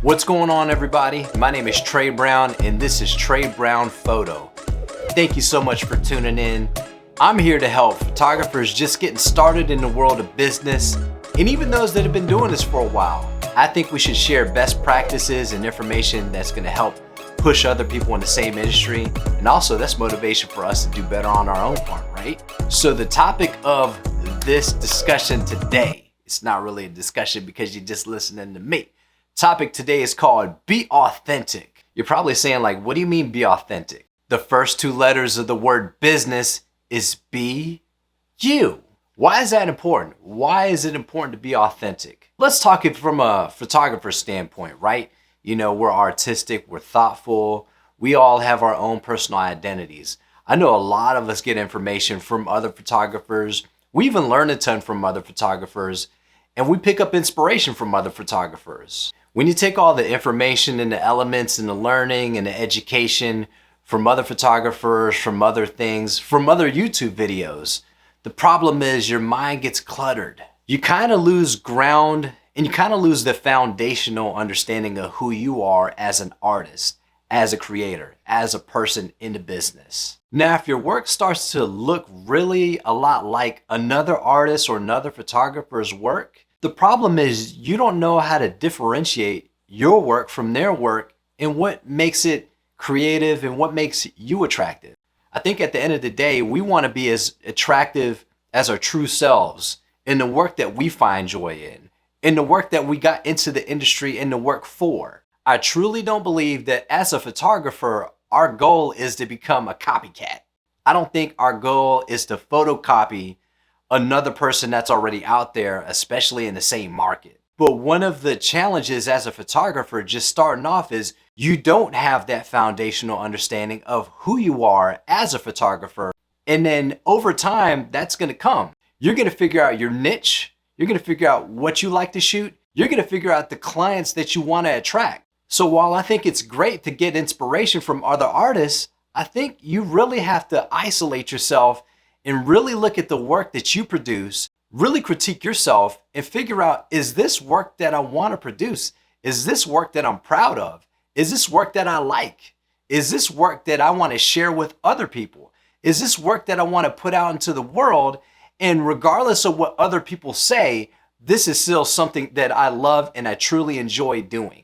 What's going on, everybody? My name is Trey Brown and this is Trey Brown Photo. Thank you so much for tuning in. I'm here to help photographers just getting started in the world of business, and even those that have been doing this for a while. I think we should share best practices and information that's going to help push other people in the same industry, and also that's motivation for us to do better on our own part, right? So the topic of this discussion today, it's not really a discussion because you're just listening to me. Topic today is called Be Authentic. You're probably saying, like, what do you mean be authentic? The first two letters of the word business is be you. Why is that important? Why is it important to be authentic? Let's talk it from a photographer standpoint, right? You know, we're artistic, we're thoughtful. We all have our own personal identities. I know a lot of us get information from other photographers. We even learn a ton from other photographers, and we pick up inspiration from other photographers. When you take all the information and the elements and the learning and the education from other photographers, from other things, from other YouTube videos, the problem is your mind gets cluttered. You kind of lose ground and you kind of lose the foundational understanding of who you are as an artist, as a creator, as a person in the business. Now, if your work starts to look really a lot like another artist or another photographer's work, the problem is you don't know how to differentiate your work from their work and what makes it creative and what makes you attractive. I think at the end of the day, we want to be as attractive as our true selves in the work that we find joy in the work that we got into the industry and the work for. I truly don't believe that as a photographer, our goal is to become a copycat. I don't think our goal is to photocopy another person that's already out there, especially in the same market. But one of the challenges as a photographer just starting off is you don't have that foundational understanding of who you are as a photographer. And then over time, that's going to come. You're going to figure out your niche. You're going to figure out what you like to shoot. You're going to figure out the clients that you want to attract. So while I think it's great to get inspiration from other artists, I think you really have to isolate yourself and really look at the work that you produce, really critique yourself and figure out, is this work that I want to produce? Is this work that I'm proud of? Is this work that I like? Is this work that I want to share with other people? Is this work that I want to put out into the world? And regardless of what other people say, this is still something that I love and I truly enjoy doing.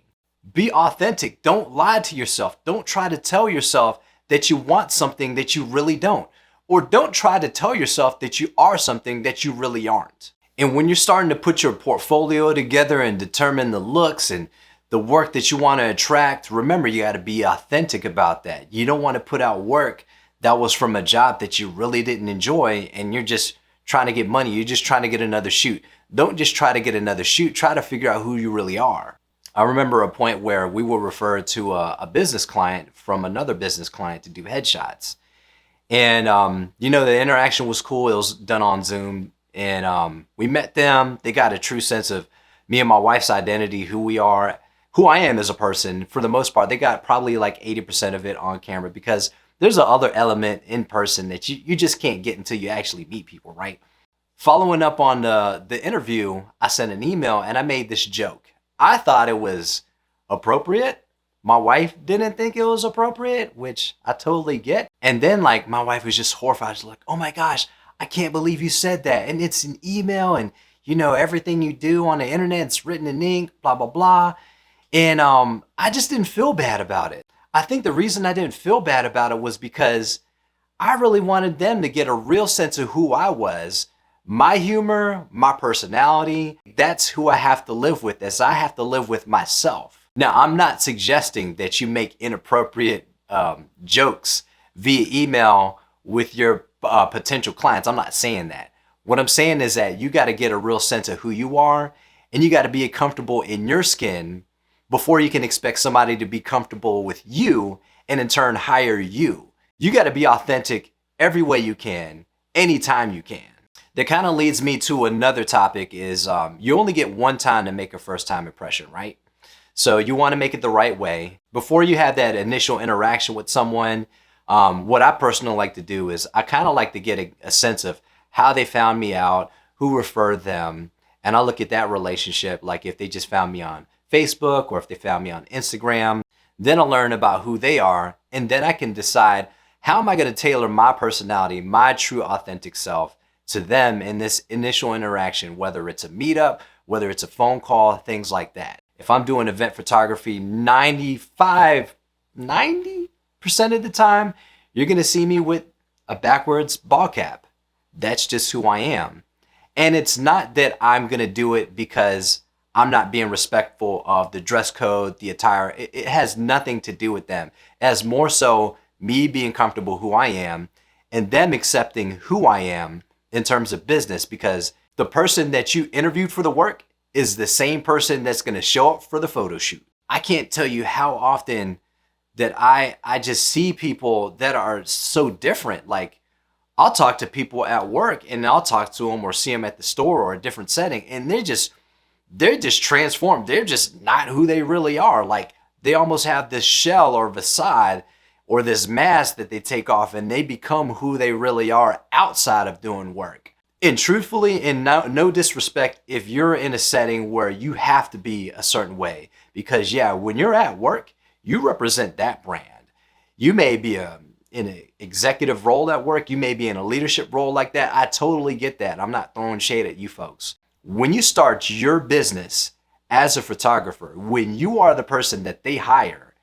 Be authentic. Don't lie to yourself. Don't try to tell yourself that you want something that you really don't. Or don't try to tell yourself that you are something that you really aren't. And when you're starting to put your portfolio together and determine the looks and the work that you want to attract, remember, you got to be authentic about that. You don't want to put out work that was from a job that you really didn't enjoy and you're just trying to get money. You're just trying to get another shoot. Don't just try to get another shoot. Try to figure out who you really are. I remember a point where we were referred to a business client from another business client to do headshots. And, the interaction was cool. It was done on Zoom. And we met them. They got a true sense of me and my wife's identity, who we are, who I am as a person. For the most part, they got probably like 80% of it on camera because there's a other element in person that you just can't get until you actually meet people, right? Following up on the interview, I sent an email and I made this joke. I thought it was appropriate. My wife didn't think it was appropriate, which I totally get. And then my wife was just horrified. She's like, oh my gosh, I can't believe you said that. And it's an email and everything you do on the internet, it's written in ink, blah, blah, blah. And I just didn't feel bad about it. I think the reason I didn't feel bad about it was because I really wanted them to get a real sense of who I was, my humor, my personality. That's who I have to live with, as I have to live with myself. Now, I'm not suggesting that you make inappropriate jokes via email with your potential clients. I'm not saying that. What I'm saying is that you got to get a real sense of who you are and you got to be comfortable in your skin before you can expect somebody to be comfortable with you and in turn hire you. You got to be authentic every way you can, anytime you can. That kind of leads me to another topic is you only get one time to make a first time impression, right? So you want to make it the right way. Before you have that initial interaction with someone, what I personally like to do is I kind of like to get a sense of how they found me out, who referred them, and I look at that relationship like if they just found me on Facebook or if they found me on Instagram. Then I'll learn about who they are, and then I can decide how am I going to tailor my personality, my true authentic self to them in this initial interaction, whether it's a meetup, whether it's a phone call, things like that. If I'm doing event photography, 90% of the time, you're going to see me with a backwards ball cap. That's just who I am. And it's not that I'm going to do it because I'm not being respectful of the dress code, the attire. It has nothing to do with them. As more so me being comfortable who I am and them accepting who I am in terms of business, because the person that you interviewed for the work is the same person that's going to show up for the photo shoot. I can't tell you how often that I just see people that are so different. Like, I'll talk to people at work and I'll talk to them or see them at the store or a different setting, and they're just transformed. They're just not who they really are. Like, they almost have this shell or facade or this mask that they take off, and they become who they really are outside of doing work. And truthfully, and no disrespect, if you're in a setting where you have to be a certain way, because yeah, when you're at work, you represent that brand. You may be in an executive role at work. You may be in a leadership role like that. I totally get that. I'm not throwing shade at you folks. When you start your business as a photographer, when you are the person that they hire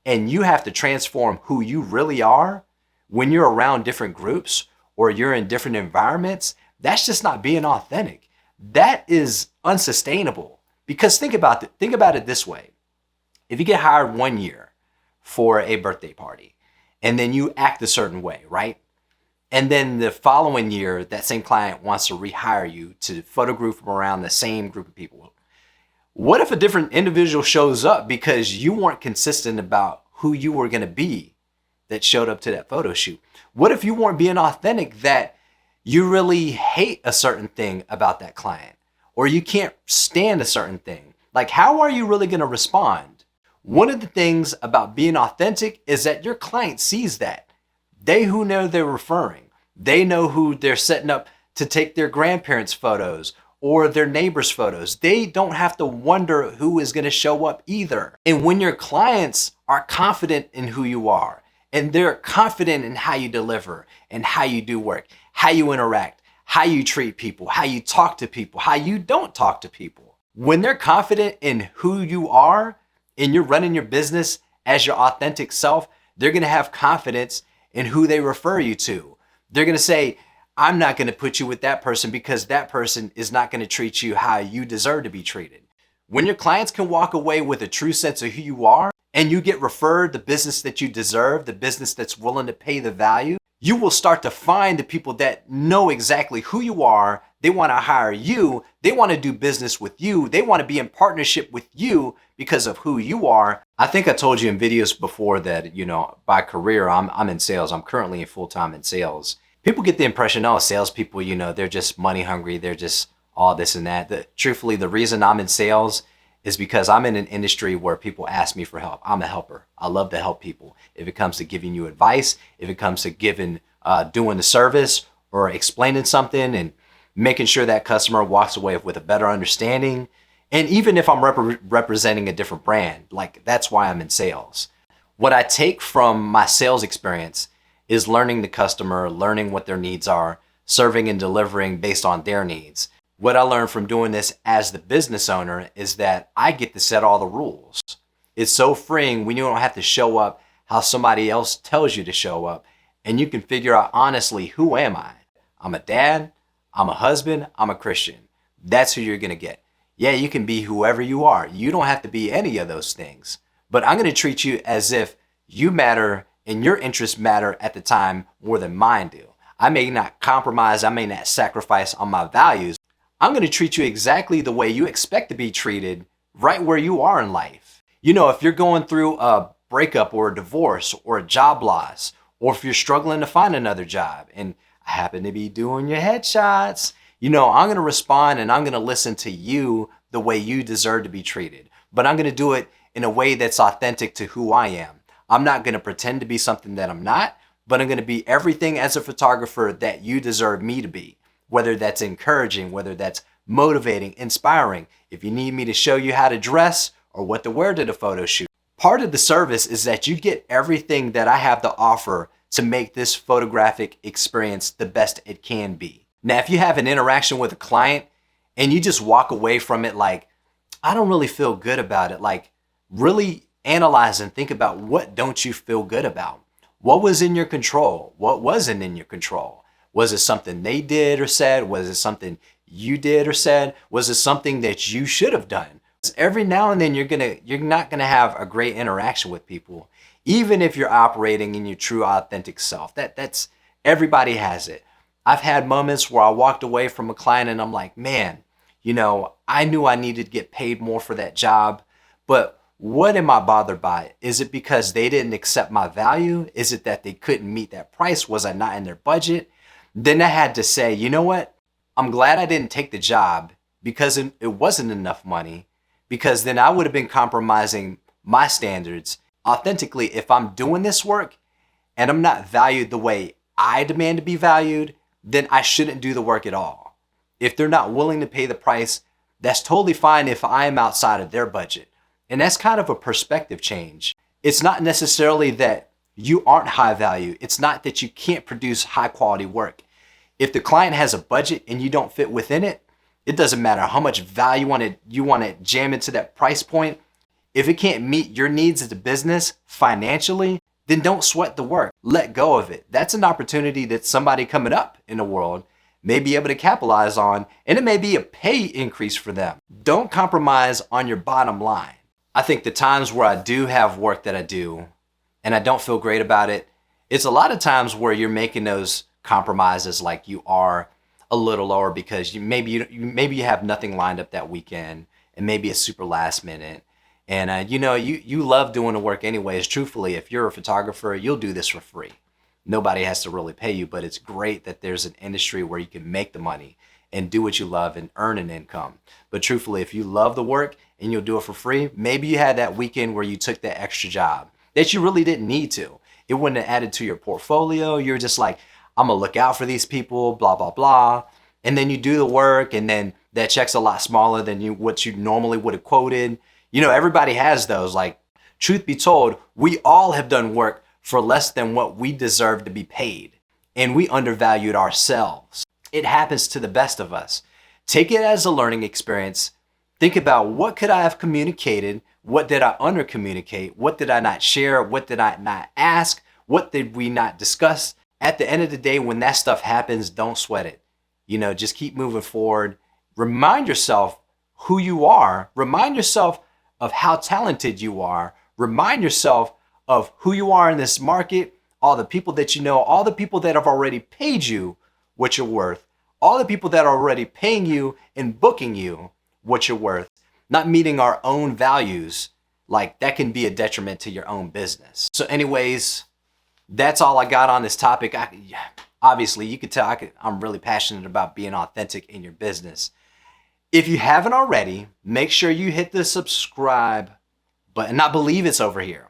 and you have to transform who you really are when you're around different groups or you're in different environments, that's just not being authentic. That is unsustainable. Because think about it this way. If you get hired 1 year for a birthday party and then you act a certain way, right? And then the following year, that same client wants to rehire you to photo group from around the same group of people. What if a different individual shows up because you weren't consistent about who you were going to be that showed up to that photo shoot? What if you weren't being authentic, that you really hate a certain thing about that client, or you can't stand a certain thing? Like, how are you really going to respond? One of the things about being authentic is that your client sees that. They who know they're referring. They know who they're setting up to take their grandparents' photos or their neighbors' photos. They don't have to wonder who is going to show up either. And when your clients are confident in who you are, and they're confident in how you deliver and how you do work, how you interact, how you treat people, how you talk to people, how you don't talk to people. When they're confident in who you are and you're running your business as your authentic self, they're going to have confidence in who they refer you to. They're going to say, I'm not going to put you with that person because that person is not going to treat you how you deserve to be treated. When your clients can walk away with a true sense of who you are and you get referred the business that you deserve, the business that's willing to pay the value, you will start to find the people that know exactly who you are. They want to hire you. They want to do business with you. They want to be in partnership with you because of who you are. I think I told you in videos before that, by career, I'm in sales. I'm currently full-time in sales. People get the impression, oh, salespeople, they're just money hungry. They're just all this and that. Truthfully, the reason I'm in sales is because I'm in an industry where people ask me for help. I'm a helper. I love to help people. If it comes to giving you advice, if it comes to doing the service or explaining something and making sure that customer walks away with a better understanding. And even if I'm representing a different brand, that's why I'm in sales. What I take from my sales experience is learning the customer, learning what their needs are, serving and delivering based on their needs. What I learned from doing this as the business owner is that I get to set all the rules. It's so freeing when you don't have to show up how somebody else tells you to show up, and you can figure out honestly, who am I? I'm a dad, I'm a husband, I'm a Christian. That's who you're going to get. Yeah, you can be whoever you are. You don't have to be any of those things, but I'm going to treat you as if you matter and your interests matter at the time more than mine do. I may not compromise, I may not sacrifice on my values. I'm going to treat you exactly the way you expect to be treated right where you are in life. If you're going through a breakup or a divorce or a job loss, or if you're struggling to find another job and I happen to be doing your headshots, I'm going to respond and I'm going to listen to you the way you deserve to be treated. But I'm going to do it in a way that's authentic to who I am. I'm not going to pretend to be something that I'm not, but I'm going to be everything as a photographer that you deserve me to be. Whether that's encouraging, whether that's motivating, inspiring. If you need me to show you how to dress or what to wear to the photo shoot. Part of the service is that you get everything that I have to offer to make this photographic experience the best it can be. Now, if you have an interaction with a client and you just walk away from it like, I don't really feel good about it, like really analyze and think about what don't you feel good about? What was in your control? What wasn't in your control? Was it something they did or said? Was it something you did or said? Was it something that you should have done? Every now and then you're not gonna have a great interaction with people, even if you're operating in your true authentic self. That's everybody has it. I've had moments where I walked away from a client and I'm like, man, I knew I needed to get paid more for that job, but what am I bothered by? Is it because they didn't accept my value? Is it that they couldn't meet that price? Was I not in their budget? Then I had to say, you know what? I'm glad I didn't take the job because it wasn't enough money, because then I would have been compromising my standards. Authentically, if I'm doing this work and I'm not valued the way I demand to be valued, then I shouldn't do the work at all. If they're not willing to pay the price, that's totally fine if I am outside of their budget. And that's kind of a perspective change. It's not necessarily that you aren't high value. It's not that you can't produce high quality work. If the client has a budget and you don't fit within it, it doesn't matter how much value you want to jam into that price point. If it can't meet your needs as a business financially, then don't sweat the work. Let go of it. That's an opportunity that somebody coming up in the world may be able to capitalize on, and it may be a pay increase for them. Don't compromise on your bottom line. I think the times where I do have work that I do and I don't feel great about it, it's a lot of times where you're making those compromises like you are a little lower because maybe you have nothing lined up that weekend and maybe it's super last minute. And you love doing the work anyways. Truthfully, if you're a photographer, you'll do this for free. Nobody has to really pay you, but it's great that there's an industry where you can make the money and do what you love and earn an income. But truthfully, if you love the work and you'll do it for free, maybe you had that weekend where you took that extra job that you really didn't need to. It wouldn't have added to your portfolio. You're just like, I'm gonna look out for these people, blah, blah, blah. And then you do the work and then that check's a lot smaller than what you normally would have quoted. Everybody has those. Like, truth be told, we all have done work for less than what we deserve to be paid. And we undervalued ourselves. It happens to the best of us. Take it as a learning experience. Think about what could I have communicated? What did I under communicate? What did I not share? What did I not ask? What did we not discuss? At the end of the day, when that stuff happens, don't sweat it. Just keep moving forward. Remind yourself who you are. Remind yourself of how talented you are. Remind yourself of who you are in this market, all the people that you know, all the people that have already paid you what you're worth, all the people that are already paying you and booking you what you're worth. Not meeting our own values, like that can be a detriment to your own business. So anyways, that's all I got on this topic. Obviously, you could tell I'm really passionate about being authentic in your business. If you haven't already, make sure you hit the subscribe button. I believe it's over here.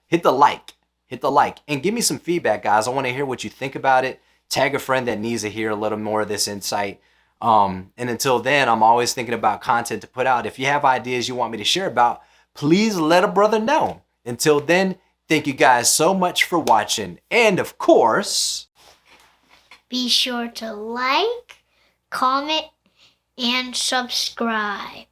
Hit the like, and give me some feedback, guys. I want to hear what you think about it. Tag a friend that needs to hear a little more of this insight. And until then, I'm always thinking about content to put out. If you have ideas you want me to share about, please let a brother know. Until then, thank you guys so much for watching. And of course, be sure to like, comment, and subscribe.